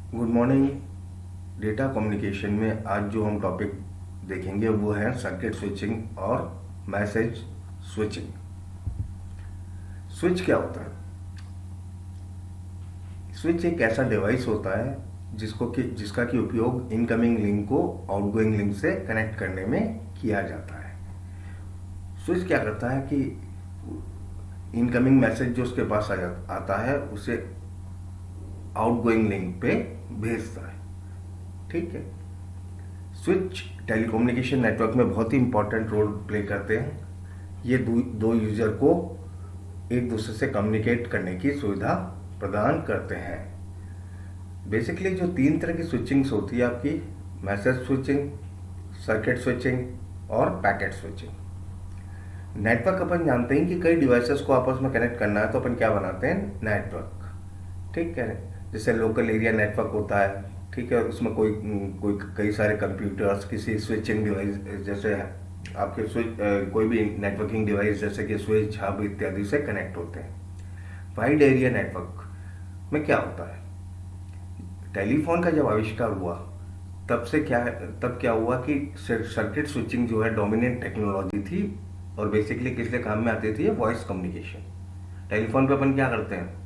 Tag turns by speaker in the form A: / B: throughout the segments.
A: Good morning. Data communication में आज जो हम टॉपिक देखेंगे वो है सर्किट स्विचिंग और मैसेज स्विचिंग। स्विच क्या होता है? स्विच एक ऐसा डिवाइस होता है जिसका कि उपयोग इनकमिंग लिंक को आउटगोइंग लिंक से कनेक्ट करने में किया जाता है। स्विच क्या करता है कि इनकमिंग मैसेज जो उसके पास आता है उसे आउटगोइंग लिंक पे भेजता है। ठीक है। स्विच टेलीकम्युनिकेशन नेटवर्क में बहुत ही इंपॉर्टेंट रोल प्ले करते हैं। ये दो यूजर को एक दूसरे से कम्युनिकेट करने की सुविधा प्रदान करते हैं। बेसिकली जो तीन तरह की स्विचिंग्स होती है आपकी, मैसेज स्विचिंग, सर्किट स्विचिंग और पैकेट स्विचिंग। नेटवर्क अपन जानते हैं कि कई डिवाइसेस को आपस में कनेक्ट करना है तो अपन क्या बनाते हैं? नेटवर्क। ठीक है। जैसे लोकल एरिया नेटवर्क होता है, ठीक है, उसमें कोई कोई कई सारे कंप्यूटर्स किसी स्विचिंग डिवाइस, जैसे आपके कोई भी नेटवर्किंग डिवाइस जैसे कि स्विच, हब इत्यादि से कनेक्ट होते हैं। वाइड एरिया नेटवर्क में क्या होता है? टेलीफोन का जब आविष्कार हुआ तब क्या हुआ कि सर्किट स्विचिंग जो है डोमिनेंट टेक्नोलॉजी थी और बेसिकली किस लिए काम में आती थी? Voice communication. टेलीफोन पे अपन क्या करते हैं?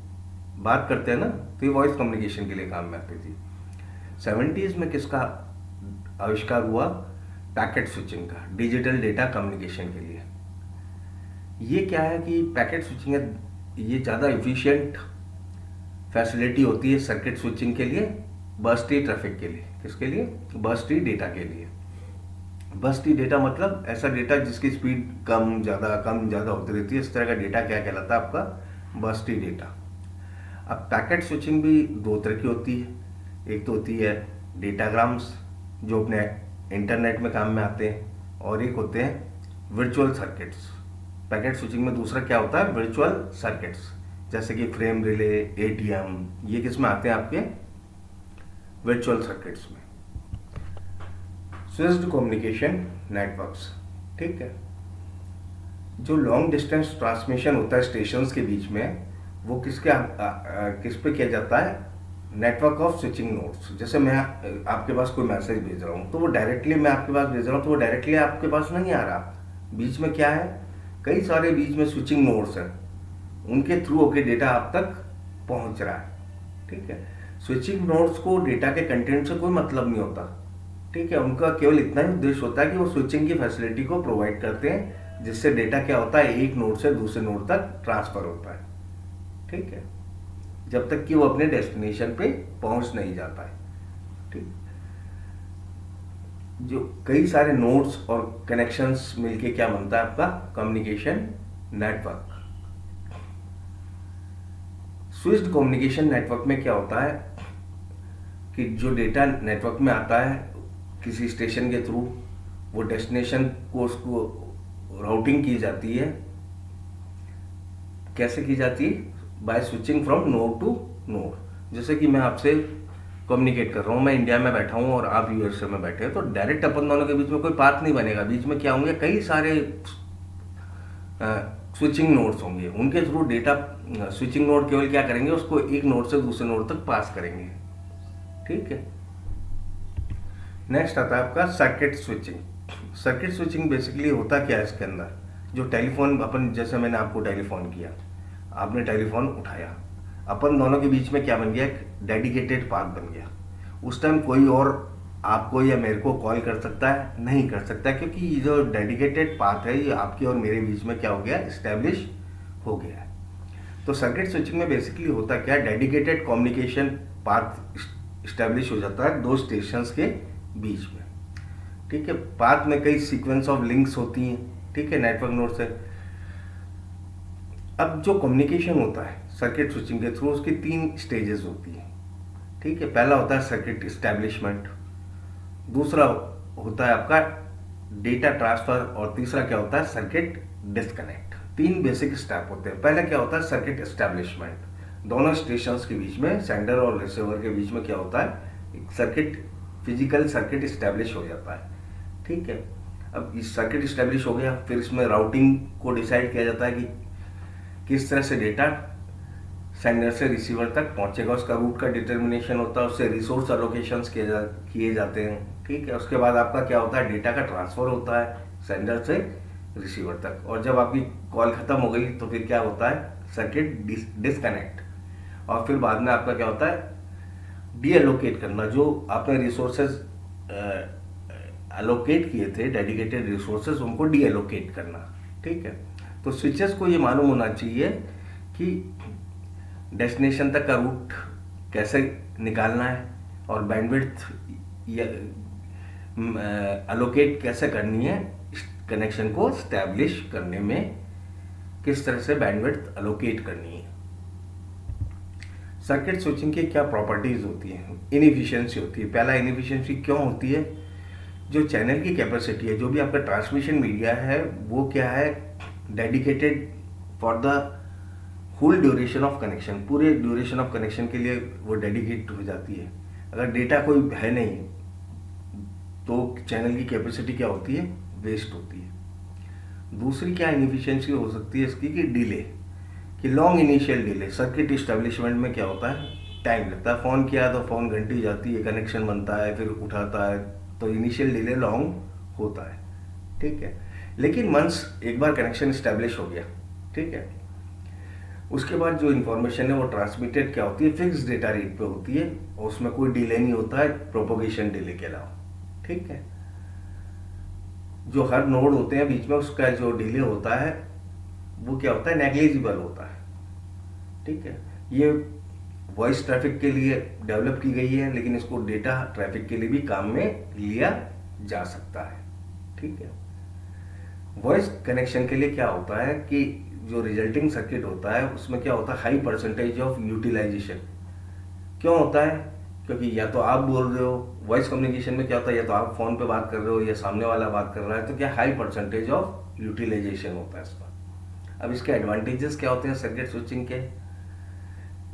A: बात करते हैं ना, तो ये वॉइस कम्युनिकेशन के लिए काम में आती थी। 70s में किसका आविष्कार हुआ? पैकेट स्विचिंग का, डिजिटल डेटा कम्युनिकेशन के लिए। ये क्या है कि पैकेट स्विचिंग है, ये ज़्यादा इफिशिएंट फैसिलिटी होती है सर्किट स्विचिंग के लिए, बर्स्टी ट्रैफिक के लिए। किसके लिए? बर्स्टी डेटा के लिए। बर्स्टी डेटा मतलब ऐसा डेटा जिसकी स्पीड कम ज़्यादा होती रहती है, इस तरह का डेटा क्या कहलाता है? आपका बर्स्टी डेटा। अब पैकेट स्विचिंग भी दो तरह की होती है। एक तो होती है डेटाग्राम्स जो अपने इंटरनेट में काम में आते हैं, और एक होते हैं वर्चुअल सर्किट्स। पैकेट स्विचिंग में दूसरा क्या होता है? वर्चुअल सर्किट्स, जैसे कि फ्रेम रिले, एटीएम, ये किस में आते हैं? आपके वर्चुअल सर्किट्स में। Switched communication networks. ठीक है। जो लॉन्ग डिस्टेंस ट्रांसमिशन होता है स्टेशंस के बीच में, वो किस पे किया जाता है? Network of switching nodes. जैसे मैं आपके पास कोई मैसेज भेज रहा हूँ तो वो डायरेक्टली मैं आपके पास भेज रहा हूँ तो वो डायरेक्टली आपके पास नहीं आ रहा। बीच में क्या है? कई सारे बीच में स्विचिंग नोड्स हैं, उनके थ्रू होके डेटा आप तक पहुंच रहा है। ठीक है। स्विचिंग नोड्स को डेटा के कंटेंट से कोई मतलब नहीं होता। ठीक है। उनका केवल इतना ही उद्देश्य होता है कि वो स्विचिंग की फैसिलिटी को प्रोवाइड करते हैं, जिससे डेटा क्या होता है? एक नोड से दूसरे नोड तक ट्रांसफर होता है। ठीक है। जब तक कि वो अपने डेस्टिनेशन पे पहुंच नहीं जाता है। ठीक। जो कई सारे नोड्स और कनेक्शंस मिलके क्या बनता है? आपका communication network. Switched communication network में क्या होता है कि जो डेटा नेटवर्क में आता है किसी स्टेशन के थ्रू, वो डेस्टिनेशन को उसको राउटिंग की जाती है। कैसे की जाती है? By switching from node to node. जैसे कि मैं आपसे कम्युनिकेट कर रहा हूँ, मैं इंडिया में बैठा हूँ और आप यूएसए में बैठे हैं, तो डायरेक्ट अपन दोनों के बीच में कोई पाथ नहीं बनेगा। बीच में क्या होंगे? कई सारे स्विचिंग नोड्स होंगे, उनके थ्रू डेटा स्विचिंग नोड केवल क्या करेंगे? उसको एक नोड से दूसरे नोड तक पास करेंगे। ठीक है। नेक्स्ट आता है आपका circuit switching. Circuit switching basically होता क्या है इसके अंदर? जो टेलीफोन अपन, जैसे मैंने आपको टेलीफोन किया, आपने टेलीफोन उठाया, अपन दोनों के बीच में क्या बन गया? एक डेडिकेटेड पाथ बन गया। उस टाइम कोई और आपको या मेरे को कॉल कर सकता है? नहीं कर सकता, क्योंकि ये जो डेडिकेटेड पाथ है ये आपके और मेरे बीच में क्या हो गया? इस्टेब्लिश हो गया है। तो सर्किट स्विचिंग में बेसिकली होता क्या है? डेडिकेटेड कम्युनिकेशन पाथ इस्टेब्लिश हो जाता है दो स्टेशंस के बीच में। ठीक है। पाथ में कई सीक्वेंस ऑफ लिंक्स होती हैं। ठीक है। नेटवर्क नोड से अब जो कम्युनिकेशन होता है सर्किट स्विचिंग के थ्रू, उसकी तीन स्टेजेस होती है। ठीक है। पहला होता है सर्किट इस्टेब्लिशमेंट, दूसरा होता है आपका डेटा ट्रांसफर, और तीसरा क्या होता है? Circuit disconnect. तीन बेसिक स्टेप होते हैं। पहले क्या होता है? Circuit establishment. दोनों स्टेशंस के बीच में, सेंडर और रिसीवर के बीच में क्या होता है? एक सर्किट, फिजिकल सर्किट इस्टेब्लिश हो जाता है। ठीक है। अब इस सर्किट इस्टेब्लिश हो गया, फिर इसमें राउटिंग को डिसाइड किया जाता है कि किस तरह से डेटा सेंडर से रिसीवर तक पहुंचेगा, उसका रूट का डिटर्मिनेशन होता है, उससे रिसोर्स अलोकेशंस किए जाते हैं। ठीक है, उसके बाद आपका क्या होता है, डेटा का ट्रांसफर होता है सेंडर से रिसीवर तक, और जब आपकी कॉल खत्म हो गई तो फिर क्या होता है, सर्किट डिस्कनेक्ट, और फिर बाद में आपका क्या होता है, डी एलोकेट करना। जो आपने रिसोर्सेज एलोकेट किए थे, डेडिकेटेड रिसोर्सेज, उनको डी एलोकेट करना। ठीक है, तो स्विचेस को ये मालूम होना चाहिए कि डेस्टिनेशन तक का रूट कैसे निकालना है, और बैंडविड्थ एलोकेट कैसे करनी है, कनेक्शन को स्टैब्लिश करने में किस तरह से बैंडविड्थ एलोकेट करनी है। सर्किट स्विचिंग की क्या प्रॉपर्टीज होती हैं, इनएफिशिएंसी होती है। पहला, इनएफिशिएंसी क्यों होती है, जो चैनल की कैपेसिटी है, जो भी आपका ट्रांसमिशन मीडिया है, वो क्या है, dedicated for the whole duration of connection, पूरे ड्यूरेशन ऑफ कनेक्शन के लिए वो डेडिकेट हो जाती है। अगर डेटा कोई है नहीं तो चैनल की कैपेसिटी क्या होती है, वेस्ट होती है। दूसरी क्या इनएफिशिएंसी हो सकती है इसकी, कि डिले, कि long initial delay. Circuit establishment में क्या होता है, टाइम लगता है। फ़ोन किया तो फ़ोन घंटी जाती है, कनेक्शन बनता है, फिर उठाता है, तो इनिशियल डिले लॉन्ग होता है। ठीक है, लेकिन वंस एक बार कनेक्शन इस्टेब्लिश हो गया, ठीक है, उसके बाद जो इन्फॉर्मेशन है वो ट्रांसमिटेड क्या होती है, फिक्स डेटा रेट पे होती है, और उसमें कोई डिले नहीं होता है प्रोपोगेशन डिले के अलावा। ठीक है, जो हर नोड होते हैं बीच में, उसका जो डिले होता है वो क्या होता है, नेग्लिजिबल होता है। ठीक है, ये वॉइस ट्रैफिक के लिए डेवलप की गई है, लेकिन इसको डेटा ट्रैफिक के लिए भी काम में लिया जा सकता है। ठीक है, वॉइस कनेक्शन के लिए क्या होता है कि जो रिजल्टिंग सर्किट होता है उसमें क्या होता है, हाई परसेंटेज ऑफ यूटिलाइजेशन। क्यों होता है, क्योंकि या तो आप बोल रहे हो, वॉइस कम्युनिकेशन में क्या होता है, या तो आप फोन पे बात कर रहे हो या सामने वाला बात कर रहा है, तो क्या हाई परसेंटेज ऑफ यूटिलाइजेशन होता है इसका। अब इसके एडवांटेजेस क्या होते हैं सर्किट स्विचिंग के,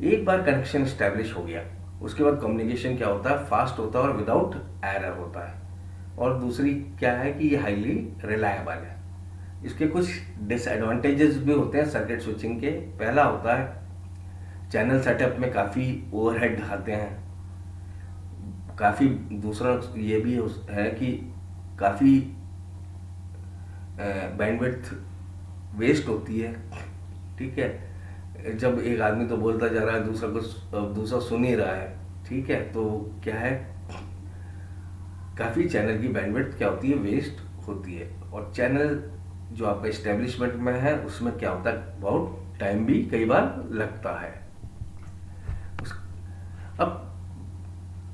A: एक बार कनेक्शन स्टैब्लिश हो गया उसके बाद कम्युनिकेशन क्या होता है, फास्ट होता है और विदाउट एरर होता है। और दूसरी क्या है कि ये हाईली रिलायबल है। इसके कुछ डिसएडवांटेजेस भी होते हैं सर्किट स्विचिंग के। पहला होता है चैनल सेटअप में काफ़ी ओवरहेड आते हैं, काफ़ी। दूसरा ये भी है कि काफ़ी बैंडविड्थ वेस्ट होती है। ठीक है, जब एक आदमी तो बोलता जा रहा है, दूसरा सुन ही रहा है। ठीक है, तो क्या है, काफ़ी चैनल की बैंडविड्थ क्या होती है, वेस्ट होती है। और चैनल जो आपका एस्टेब्लिशमेंट में है उसमें क्या होता है, बहुत टाइम भी कई बार लगता है। अब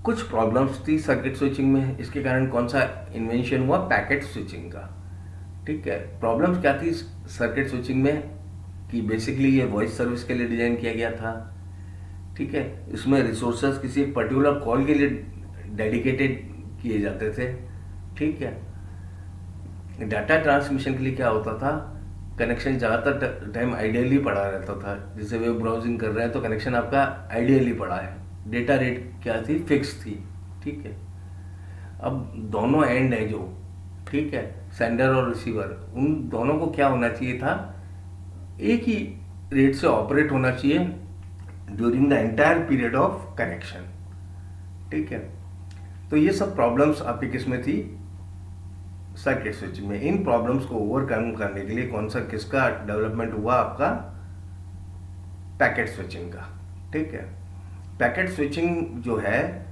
A: कुछ प्रॉब्लम्स थी सर्किट स्विचिंग में, इसके कारण कौन सा इन्वेंशन हुआ, पैकेट स्विचिंग का। ठीक है, प्रॉब्लम्स क्या थी सर्किट स्विचिंग में, कि बेसिकली ये वॉइस सर्विस के लिए डिजाइन किया गया था। ठीक है, इसमें रिसोर्सेज किसी एक पर्टिकुलर कॉल के लिए डेडिकेटेड किए जाते थे। ठीक है, डाटा ट्रांसमिशन के लिए क्या होता था, कनेक्शन ज़्यादातर टाइम आइडियली पड़ा रहता था। जैसे वेब ब्राउजिंग कर रहे हैं तो कनेक्शन आपका आइडियली पड़ा है, डेटा रेट क्या थी, फिक्स थी। ठीक है, अब दोनों एंड है जो, ठीक है, सेंडर और रिसीवर, उन दोनों को क्या होना चाहिए था, एक ही रेट से ऑपरेट होना चाहिए during the entire period of connection. ठीक है, तो ये सब प्रॉब्लम्स आपकी किस में थी, सर्किट स्विचिंग में। इन प्रॉब्लम्स को ओवरकम करने के लिए किसका डेवलपमेंट हुआ, आपका पैकेट स्विचिंग का। ठीक है, पैकेट स्विचिंग जो है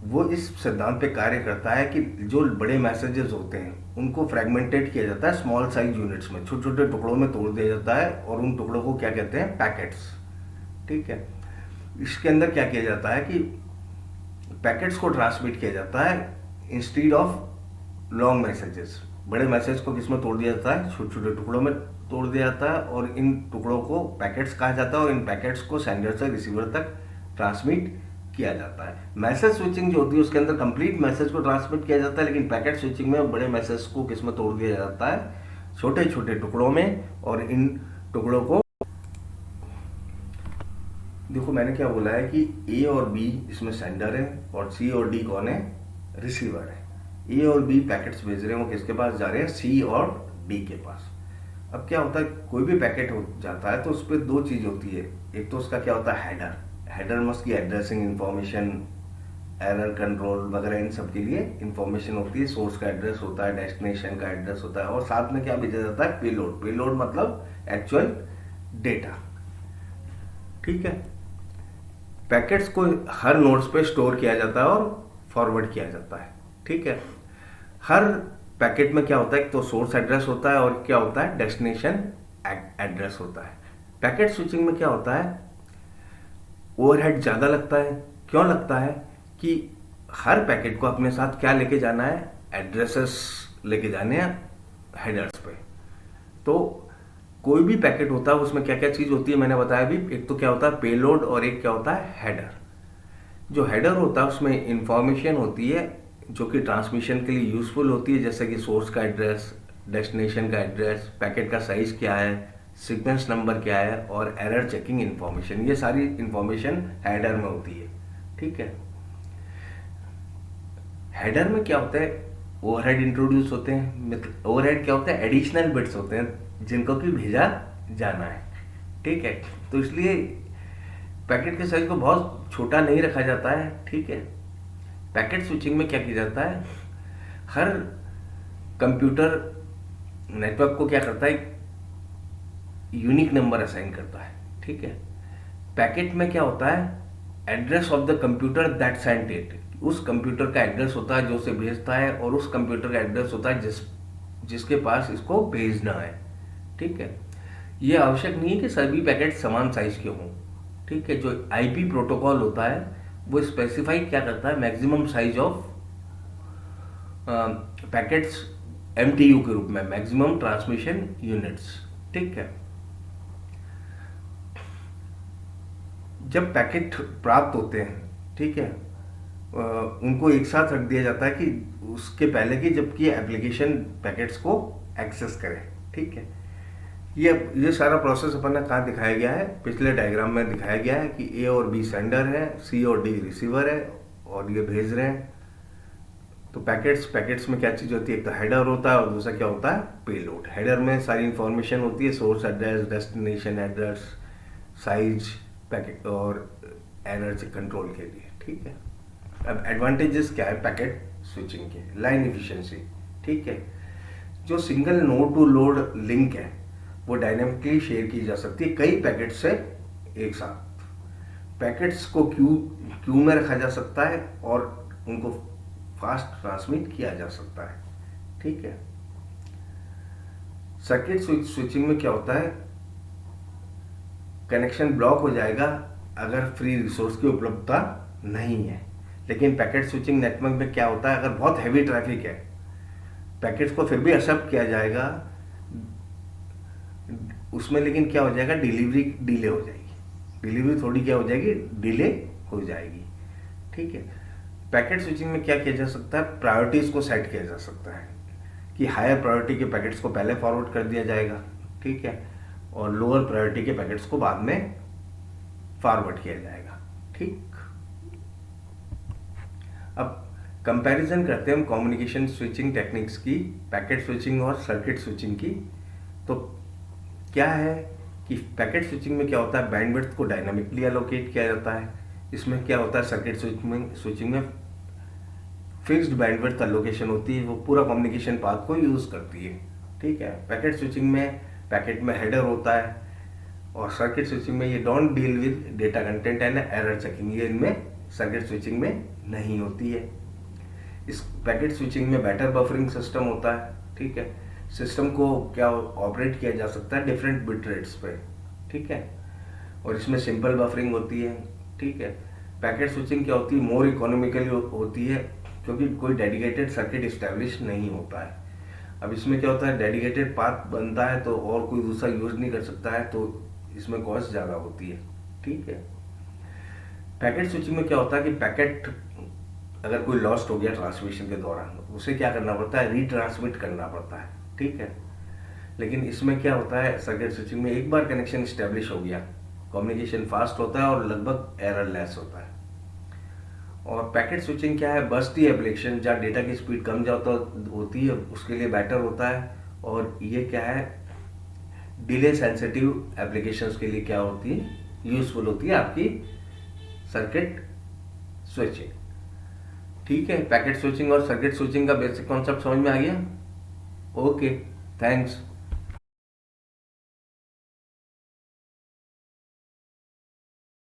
A: वो इस सिद्धांत पे कार्य करता है कि जो बड़े मैसेजेस होते हैं उनको फ्रेगमेंटेड किया जाता है स्मॉल साइज यूनिट्स में, छोटे छोटे टुकड़ों में तोड़ दिया जाता है, और उन टुकड़ों को क्या कहते हैं, पैकेट्स। ठीक है, इसके अंदर क्या किया जाता है कि पैकेट्स को ट्रांसमिट किया जाता है इंस्टीड ऑफ लॉन्ग मैसेजेस। बड़े मैसेज को किसमें तोड़ दिया जाता है, छोटे छोटे टुकड़ों में तोड़ दिया जाता है, और इन टुकड़ों को पैकेट्स कहा जाता है, और इन पैकेट्स को सेंडर से रिसीवर तक ट्रांसमिट किया जाता है। मैसेज स्विचिंग जो होती है उसके अंदर कंप्लीट मैसेज को ट्रांसमिट किया जाता है, लेकिन पैकेट स्विचिंग में बड़े मैसेज को किसमें तोड़ दिया जाता है, छोटे छोटे टुकड़ों में, और इन टुकड़ों को, देखो मैंने क्या बोला है कि ए और बी इसमें सेंडर है, और सी और डी कौन है, रिसीवर है। ए और बी पैकेट्स भेज रहे हैं, वो किसके पास जा रहे हैं, सी और डी के पास। अब क्या होता है, कोई भी पैकेट हो जाता है तो उस पर दो चीज़ होती है। एक तो उसका क्या होता है, हेडर। हेडर में उसकी एड्रेसिंग इंफॉर्मेशन, एरर कंट्रोल वगैरह इन सब के लिए इंफॉर्मेशन होती है। सोर्स का एड्रेस होता है, डेस्टिनेशन का एड्रेस होता है, और साथ में क्या भेजा जाता है, पेलोड। पेलोड मतलब एक्चुअल डेटा। ठीक है। पैकेट्स को हर नोड्स पे स्टोर किया जाता है और फॉरवर्ड किया जाता है। ठीक है। हर पैकेट में क्या होता है, तो सोर्स एड्रेस होता है और क्या होता है, डेस्टिनेशन एड्रेस होता है। पैकेट स्विचिंग में क्या होता है, ओवरहेड ज़्यादा लगता है। क्यों लगता है कि हर पैकेट को अपने साथ क्या लेके जाना है, एड्रेसेस लेके जाने हैं हेडर्स पे। तो कोई भी पैकेट होता है उसमें क्या क्या चीज़ होती है मैंने बताया भी। एक तो क्या होता है पेलोड, और एक क्या होता है हेडर। जो हेडर होता है उसमें इंफॉर्मेशन होती है जो कि ट्रांसमिशन के लिए यूजफुल होती है, जैसे कि सोर्स का एड्रेस, डेस्टिनेशन का एड्रेस, पैकेट का साइज क्या है, सीक्वेंस नंबर क्या है, और एरर चेकिंग इंफॉर्मेशन। ये सारी इंफॉर्मेशन हेडर में होती है। ठीक है। हेडर में क्या होता है, ओवरहेड इंट्रोड्यूस होते हैं। मतलब ओवरहेड क्या होता है, एडिशनल बिट्स होते हैं जिनको कि भेजा जाना है। ठीक है। तो इसलिए पैकेट के साइज को बहुत छोटा नहीं रखा जाता है। ठीक है। पैकेट स्विचिंग में क्या किया जाता है, हर कंप्यूटर नेटवर्क को क्या करता है, यूनिक नंबर असाइन करता है। ठीक है। पैकेट में क्या होता है, address of the computer that sent it. उस कंप्यूटर का एड्रेस होता है जो उसे भेजता है, और उस कंप्यूटर का एड्रेस होता है जिसके पास इसको भेजना है। ठीक है। ये आवश्यक नहीं है कि सभी पैकेट समान साइज के हों। ठीक है। जो आईपी प्रोटोकॉल होता है वो स्पेसिफाई क्या करता है, maximum size of packets MTU के रूप में, मैक्सिमम ट्रांसमिशन यूनिट्स। ठीक है। जब पैकेट प्राप्त होते हैं, ठीक है, उनको एक साथ रख दिया जाता है कि उसके पहले कि जबकि एप्लीकेशन पैकेट्स को एक्सेस करे। ठीक है। ये सारा प्रोसेस अपन ने कहाँ दिखाया गया है, पिछले डायग्राम में दिखाया गया है कि ए और बी सेंडर है, सी और डी रिसीवर है, और ये भेज रहे हैं। तो पैकेट्स में क्या चीज़ होती है, एक तो हेडर होता है और दूसरा क्या होता है, पेलोड। हेडर में सारी इंफॉर्मेशन होती है, source address, destination address, size, packet और एरर से कंट्रोल के लिए। ठीक है। अब एडवांटेजेस क्या है पैकेट स्विचिंग के, लाइन एफिशिएंसी। ठीक है। जो single node to load link है वो डायनेमिकली शेयर की जा सकती है कई पैकेट से एक साथ। पैकेट्स को क्यू में रखा जा सकता है और उनको फास्ट ट्रांसमिट किया जा सकता है। ठीक है। सर्किट स्विचिंग में क्या होता है, कनेक्शन ब्लॉक हो जाएगा अगर फ्री रिसोर्स की उपलब्धता नहीं है। लेकिन पैकेट स्विचिंग नेटवर्क में क्या होता है, अगर बहुत हैवी ट्रैफिक है पैकेट्स को फिर भी एक्सेप्ट किया जाएगा उसमें, लेकिन क्या हो जाएगा, डिलीवरी डिले हो जाएगी। डिलीवरी थोड़ी क्या हो जाएगी, डिले हो जाएगी। ठीक है। पैकेट स्विचिंग में क्या किया जा सकता है, प्रायोरिटीज को सेट किया जा सकता है कि हायर प्रायोरिटी के पैकेट्स को पहले फॉरवर्ड कर दिया जाएगा। ठीक है। और लोअर प्रायोरिटी के पैकेट्स को बाद में फॉरवर्ड किया जाएगा। ठीक। अब कंपैरिजन करते हैं हम कम्युनिकेशन स्विचिंग टेक्निक्स की, पैकेट स्विचिंग और सर्किट स्विचिंग की। तो क्या है कि पैकेट स्विचिंग में क्या होता है, बैंडविड्थ को डायनामिकली एलोकेट किया जाता है। इसमें क्या होता है, सर्किट स्विचिंग में फिक्स्ड बैंडविड्थ एलोकेशन होती है, वो पूरा कम्युनिकेशन पाथ को यूज करती है। ठीक है। पैकेट स्विचिंग में पैकेट में हेडर होता है, और सर्किट स्विचिंग में ये don't deal with data content and error checking, ये इनमें सर्किट स्विचिंग में नहीं होती है। इस पैकेट स्विचिंग में बेटर बफरिंग सिस्टम होता है। ठीक है। सिस्टम को क्या ऑपरेट किया जा सकता है डिफरेंट बिट रेट्स पे। ठीक है। और इसमें सिंपल बफरिंग होती है। ठीक है। पैकेट स्विचिंग क्या होती है, मोर इकोनॉमिकली होती है क्योंकि कोई डेडिकेटेड सर्किट इस्टेब्लिश नहीं होता है। अब इसमें क्या होता है, डेडिकेटेड पाथ बनता है तो और कोई दूसरा यूज नहीं कर सकता है, तो इसमें कॉस्ट ज़्यादा होती है। ठीक है। पैकेट स्विचिंग में क्या होता है कि पैकेट अगर कोई लॉस्ट हो गया ट्रांसमिशन के दौरान, उसे क्या करना पड़ता है, रीट्रांसमिट करना पड़ता है। ठीक है। लेकिन इसमें क्या होता है, सर्किट स्विचिंग में एक बार कनेक्शन स्टैब्लिश हो गया, कम्युनिकेशन फास्ट होता है और लगभग एरर लेस होता है। और पैकेट स्विचिंग क्या है, बर्स्टी एप्लीकेशन जहाँ डेटा की स्पीड कम ज़्यादा होती है उसके लिए बेटर होता है। और ये क्या है, डिले सेंसिटिव एप्लीकेशंस के लिए क्या होती है, यूजफुल होती है आपकी सर्किट स्विचिंग। ठीक है, पैकेट स्विचिंग और सर्किट स्विचिंग का बेसिक कॉन्सेप्ट समझ में आ गया। Okay, thanks.